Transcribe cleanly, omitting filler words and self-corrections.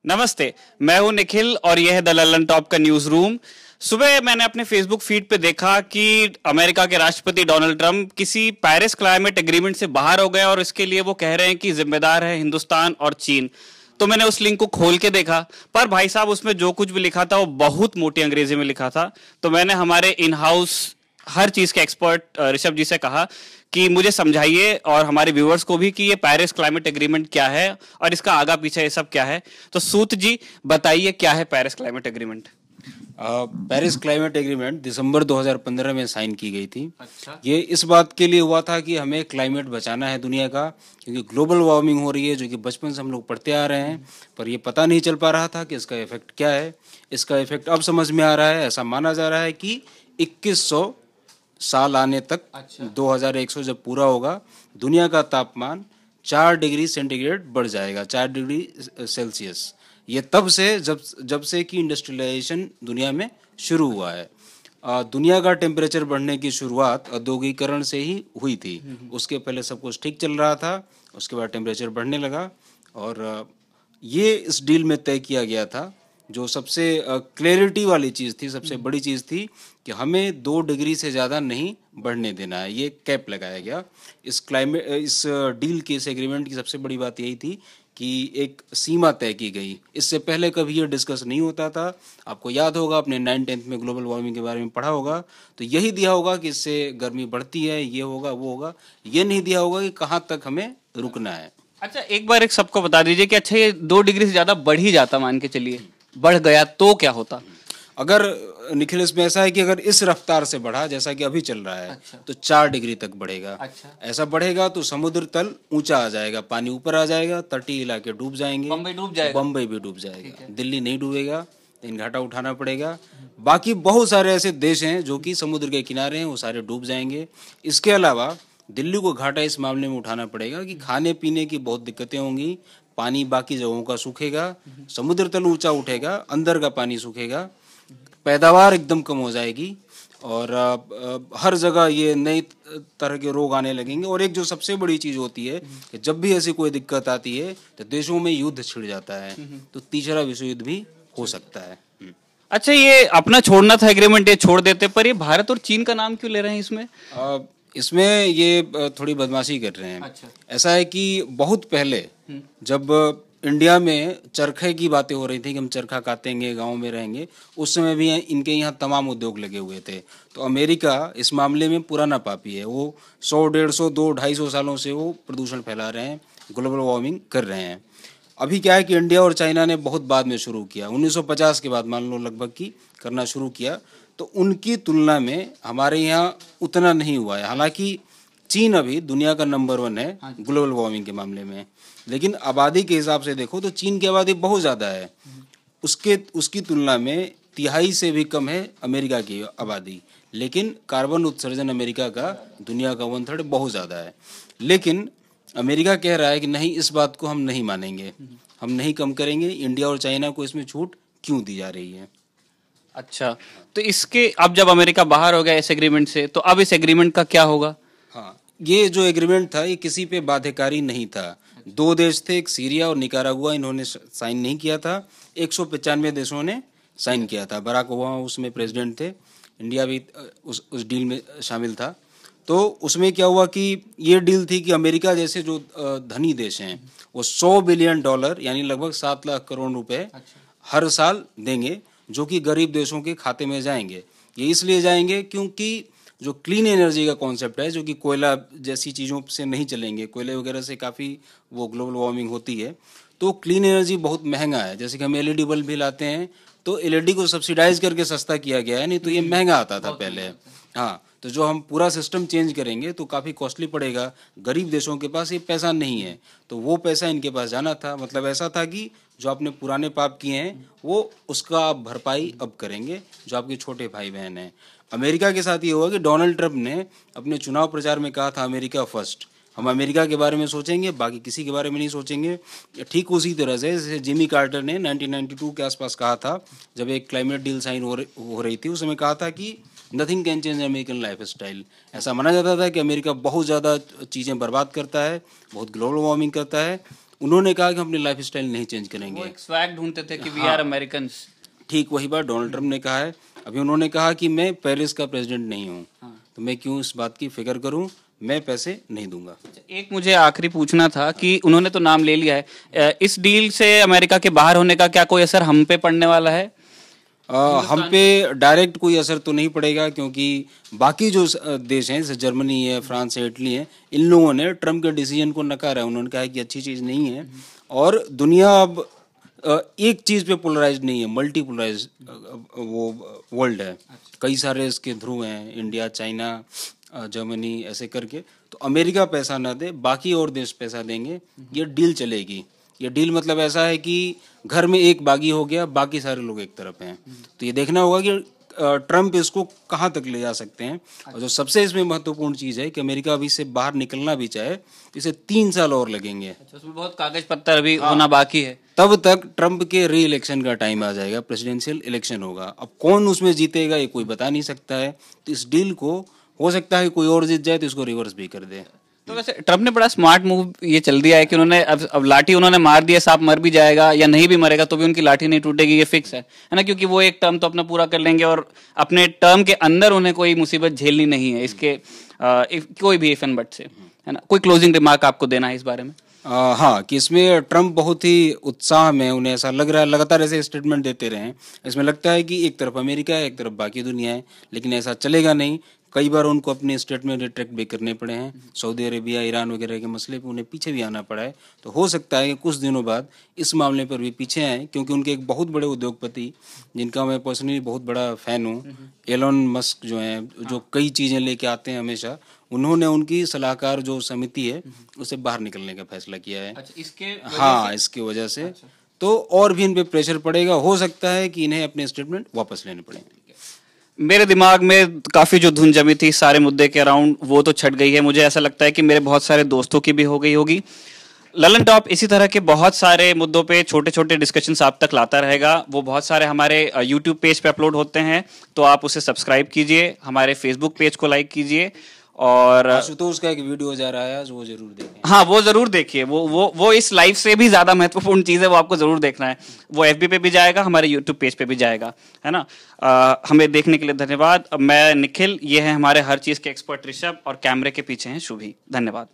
नमस्ते। मैं हूं निखिल और यह है द ललन टॉप का न्यूज रूम। सुबह मैंने अपने फेसबुक फीड पे देखा कि अमेरिका के राष्ट्रपति डोनाल्ड ट्रंप किसी पेरिस क्लाइमेट एग्रीमेंट से बाहर हो गए और इसके लिए वो कह रहे हैं कि जिम्मेदार है हिंदुस्तान और चीन। तो मैंने उस लिंक को खोल के देखा, पर भाई साहब उसमें जो कुछ भी लिखा था वो बहुत मोटी अंग्रेजी में लिखा था। तो मैंने हमारे इन हाउस हर चीज के एक्सपर्ट ऋषभ जी से कहा कि मुझे समझाइए और हमारे व्यूअर्स को भी कि ये पेरिस क्लाइमेट एग्रीमेंट क्या है और इसका आगा पीछे ये सब क्या है। तो सूत जी बताइए, क्या है Paris climate agreement? Paris climate agreement दिसंबर 2015 में साइन की गई थी। अच्छा। ये इस बात के लिए हुआ था कि हमें क्लाइमेट बचाना है दुनिया का, क्योंकि ग्लोबल वार्मिंग हो रही है, जो कि बचपन से हम लोग पढ़ते आ रहे हैं, पर ये पता नहीं चल पा रहा था कि इसका इफेक्ट क्या है। इसका इफेक्ट अब समझ में आ रहा है। ऐसा माना जा रहा है कि 2100 साल आने तक, 2100 जब पूरा होगा, दुनिया का तापमान 4 डिग्री सेंटीग्रेड बढ़ जाएगा, 4 डिग्री सेल्सियस। ये तब से जब से कि इंडस्ट्रियलाइजेशन दुनिया में शुरू हुआ है। दुनिया का टेम्परेचर बढ़ने की शुरुआत औद्योगिकरण से ही हुई थी। उसके पहले सब कुछ ठीक चल रहा था, उसके बाद टेम्परेचर बढ़ने लगा और ये इस डील में तय किया गया था। जो सबसे क्लैरिटी वाली चीज़ थी, सबसे बड़ी चीज़ थी कि हमें 2 डिग्री से ज़्यादा नहीं बढ़ने देना है। ये कैप लगाया गया। इस डील की, इस एग्रीमेंट की सबसे बड़ी बात यही थी कि एक सीमा तय की गई। इससे पहले कभी ये डिस्कस नहीं होता था। आपको याद होगा, अपने 9th-10th में ग्लोबल वार्मिंग के बारे में पढ़ा होगा, तो यही दिया होगा कि इससे गर्मी बढ़ती है, ये होगा वो होगा। ये नहीं दिया होगा कि कहाँ तक हमें रुकना है। अच्छा, एक बार एक सबको बता दीजिए कि अच्छा ये 2 डिग्री से ज्यादा बढ़ ही जाता, मान के चलिए बढ़ गया तो क्या होता? अगर निखिल, इसमें ऐसा है कि अगर इस रफ्तार से बढ़ा जैसा कि अभी चल रहा है, अच्छा। तो 4 डिग्री तक बढ़ेगा। अच्छा। ऐसा बढ़ेगा तो समुद्र तल ऊंचा आ जाएगा, पानी ऊपर आ जाएगा, तटीय इलाके डूब जाएंगे, बम्बई डूब जाएगा। बम्बई भी डूब जाएगा। दिल्ली नहीं डूबेगा, लेकिन घाटा उठाना पड़ेगा। बाकी बहुत सारे ऐसे देश हैं जो कि समुद्र के किनारे हैं, वो सारे डूब जाएंगे। इसके अलावा दिल्ली को घाटा इस मामले में उठाना पड़ेगा कि खाने पीने की बहुत दिक्कतें होंगी, पानी बाकी जगहों का सूखेगा, समुद्र तल ऊंचा उठेगा, अंदर का पानी सूखेगा, पैदावार एकदम कम हो जाएगी और हर जगह ये नई तरह के रोग आने लगेंगे। और एक जो सबसे बड़ी चीज़ होती है कि जब भी ऐसी कोई दिक्कत आती है तो देशों में युद्ध छिड़ जाता है, तो तीसरा विश्व युद्ध भी हो सकता है। अच्छा, ये अपना छोड़ना था एग्रीमेंट, ये छोड़ देते, पर ये भारत और चीन का नाम क्यों ले रहे हैं इसमें? इसमें ये थोड़ी बदमाशी कर रहे हैं। अच्छा। ऐसा है कि बहुत पहले जब इंडिया में चरखे की बातें हो रही थी कि हम चरखा कातेंगे, गांव में रहेंगे, उस समय भी इनके यहाँ तमाम उद्योग लगे हुए थे। तो अमेरिका इस मामले में पुराना पापी है। वो 100, 150, 200, 250 सालों से वो प्रदूषण फैला रहे हैं, ग्लोबल वार्मिंग कर रहे हैं। अभी क्या है कि इंडिया और चाइना ने बहुत बाद में शुरू किया, 1950 के बाद मान लो लगभग की करना शुरू किया। तो उनकी तुलना में हमारे यहाँ उतना नहीं हुआ है। हालांकि चीन अभी दुनिया का नंबर 1 है ग्लोबल वार्मिंग के मामले में, लेकिन आबादी के हिसाब से देखो तो चीन की आबादी बहुत ज़्यादा है। उसकी तुलना में तिहाई से भी कम है अमेरिका की आबादी, लेकिन कार्बन उत्सर्जन अमेरिका का दुनिया का 1/3 बहुत ज़्यादा है। लेकिन अमेरिका कह रहा है कि नहीं, इस बात को हम नहीं मानेंगे, हम नहीं कम करेंगे। इंडिया और चाइना को इसमें छूट क्यों दी जा रही है? अच्छा, तो इसके अब जब अमेरिका बाहर हो गया इस एग्रीमेंट से, तो अब इस एग्रीमेंट का क्या होगा? हाँ, ये जो एग्रीमेंट था ये किसी पे बाध्यकारी नहीं था। 2 देश थे, एक सीरिया और निकारागुआ, इन्होंने साइन नहीं किया था। 195 देशों ने साइन किया था। बराक ओबामा उसमें प्रेसिडेंट थे, इंडिया भी उस डील में शामिल था। तो उसमें क्या हुआ कि ये डील थी कि अमेरिका जैसे जो धनी देश हैं वो $100 बिलियन यानी लगभग 7 लाख करोड़ रुपए हर साल देंगे, जो कि गरीब देशों के खाते में जाएंगे। ये इसलिए जाएंगे क्योंकि जो क्लीन एनर्जी का कॉन्सेप्ट है, जो कि कोयला जैसी चीज़ों से नहीं चलेंगे, कोयले वगैरह से काफ़ी वो ग्लोबल वार्मिंग होती है, तो क्लीन एनर्जी बहुत महंगा है। जैसे कि हम एलईडी बल्ब भी लाते हैं, तो एलईडी को सब्सिडाइज करके सस्ता किया गया है, नहीं तो ये महंगा आता था पहले। हाँ, तो जो हम पूरा सिस्टम चेंज करेंगे तो काफ़ी कॉस्टली पड़ेगा। गरीब देशों के पास ये पैसा नहीं है, तो वो पैसा इनके पास जाना था। मतलब ऐसा था कि जो आपने पुराने पाप किए हैं वो उसका आप भरपाई अब करेंगे, जो आपके छोटे भाई बहन हैं। अमेरिका के साथ ये हुआ कि डोनाल्ड ट्रंप ने अपने चुनाव प्रचार में कहा था अमेरिका फर्स्ट, हम अमेरिका के बारे में सोचेंगे, बाकी किसी के बारे में नहीं सोचेंगे। ठीक उसी तरह से जैसे जिमी कार्टर ने 1992 के आसपास कहा था, जब एक क्लाइमेट डील साइन हो रही थी, उस समय कहा था कि nothing can change American life style. ऐसा माना जाता था कि अमेरिका बहुत ज़्यादा चीज़ें बर्बाद करता है, बहुत ग्लोबल वार्मिंग करता है, उन्होंने कहा कि हम अपनी लाइफ स्टाइल नहीं चेंज करेंगे। वो एक स्वैग ढूंढते थे कि वी आर अमेरिकन्स। ठीक वही बात डोनाल्ड ट्रम्प ने कहा है। अभी उन्होंने कहा कि मैं पेरिस का प्रेसिडेंट नहीं हूँ, तो मैं क्यों इस बात की फिक्र करूँ, मैं पैसे नहीं दूंगा। एक मुझे आखिरी पूछना था कि उन्होंने तो नाम ले लिया है, इस डील से अमेरिका के बाहर होने का क्या कोई असर हम पे पड़ने वाला है? हम पे डायरेक्ट कोई असर तो नहीं पड़ेगा, क्योंकि बाकी जो देश हैं जैसे जर्मनी है, फ्रांस है, इटली है, इन लोगों ने ट्रम्प के डिसीजन को नकारा है। उन्होंने कहा है कि अच्छी चीज़ नहीं है। और दुनिया अब एक चीज़ पे पोलराइज नहीं है, मल्टी पोलराइज वो वर्ल्ड है। कई सारे इसके ध्रुव हैं, इंडिया, चाइना, जर्मनी, ऐसे करके। तो अमेरिका पैसा ना दे, बाकी और देश पैसा देंगे, ये डील चलेगी। ये डील मतलब ऐसा है कि घर में एक बागी हो गया, बाकी सारे लोग एक तरफ हैं। तो ये देखना होगा कि ट्रम्प इसको कहाँ तक ले जा सकते हैं। और जो सबसे इसमें महत्वपूर्ण चीज़ है कि अमेरिका अभी से बाहर निकलना भी चाहे तो इसे 3 साल और लगेंगे। अच्छा, उसमें बहुत कागज पत्तर अभी होना बाकी है। तब तक ट्रम्प के री इलेक्शन का टाइम आ जाएगा, प्रेसिडेंशियल इलेक्शन होगा। अब कौन उसमें जीतेगा ये कोई बता नहीं सकता है। तो इस डील को हो सकता है कोई और जीत जाए तो इसको रिवर्स भी कर दे। तो वैसे ट्रम्प ने बड़ा स्मार्ट मूव ये चल दिया है कि उन्होंने अब लाठी उन्होंने मार दिया, सांप मर भी जाएगा या नहीं भी मरेगा तो भी उनकी लाठी नहीं टूटेगी, ये फिक्स है ना, क्योंकि वो एक टर्म तो अपना पूरा कर लेंगे और अपने टर्म के अंदर उन्हें कोई मुसीबत झेलनी नहीं है इसके कोई भी इफ एंड बट से, है ना। कोई क्लोजिंग रिमार्क आपको देना है इस बारे में? हाँ, कि इसमें ट्रम्प बहुत ही उत्साह में, उन्हें ऐसा लग रहा है, लगातार ऐसे स्टेटमेंट देते रहे हैं। इसमें लगता है कि एक तरफ अमेरिका है, एक तरफ बाकी दुनिया है, लेकिन ऐसा चलेगा नहीं। कई बार उनको अपने स्टेटमेंट रिट्रैक्ट भी करने पड़े हैं। सऊदी अरेबिया, ईरान वगैरह के मसले पे उन्हें पीछे भी आना पड़ा है। तो हो सकता है कि कुछ दिनों बाद इस मामले पर भी पीछे आए, क्योंकि उनके एक बहुत बड़े उद्योगपति, जिनका मैं पर्सनली बहुत बड़ा फ़ैन हूँ, एलन मस्क जो हैं, जो कई चीज़ें लेके आते हैं हमेशा, उन्होंने उनकी सलाहकार जो समिति है उसे बाहर निकलने का फैसला किया है। अच्छा, इसके इसकी वजह से। अच्छा। तो और भी इन पे प्रेशर पड़ेगा। हो सकता है कि इन्हें अपने स्टेटमेंट वापस लेने पड़ेंगे। मेरे दिमाग में काफ़ी जो धुन जमी थी सारे मुद्दे के अराउंड, वो तो छट गई है। मुझे ऐसा लगता है कि मेरे बहुत सारे दोस्तों की भी हो गई होगी। ललन टॉप इसी तरह के बहुत सारे मुद्दों पे छोटे छोटे डिस्कशंस आप तक लाता रहेगा। वो बहुत सारे हमारे यूट्यूब पेज पे अपलोड होते हैं, तो आप उसे सब्सक्राइब कीजिए, हमारे फेसबुक पेज को लाइक कीजिए। और आशुतोष का एक वीडियो जा रहा है, वो जरूर देखें। हाँ, वो जरूर देखिए। वो इस लाइव से भी ज्यादा महत्वपूर्ण चीज है, वो आपको जरूर देखना है। वो FB पे भी जाएगा, हमारे यूट्यूब पेज पे भी जाएगा, है ना। हमें देखने के लिए धन्यवाद। मैं निखिल, ये है हमारे हर चीज के एक्सपर्ट ऋषभ, और कैमरे के पीछे हैं शुभी। धन्यवाद।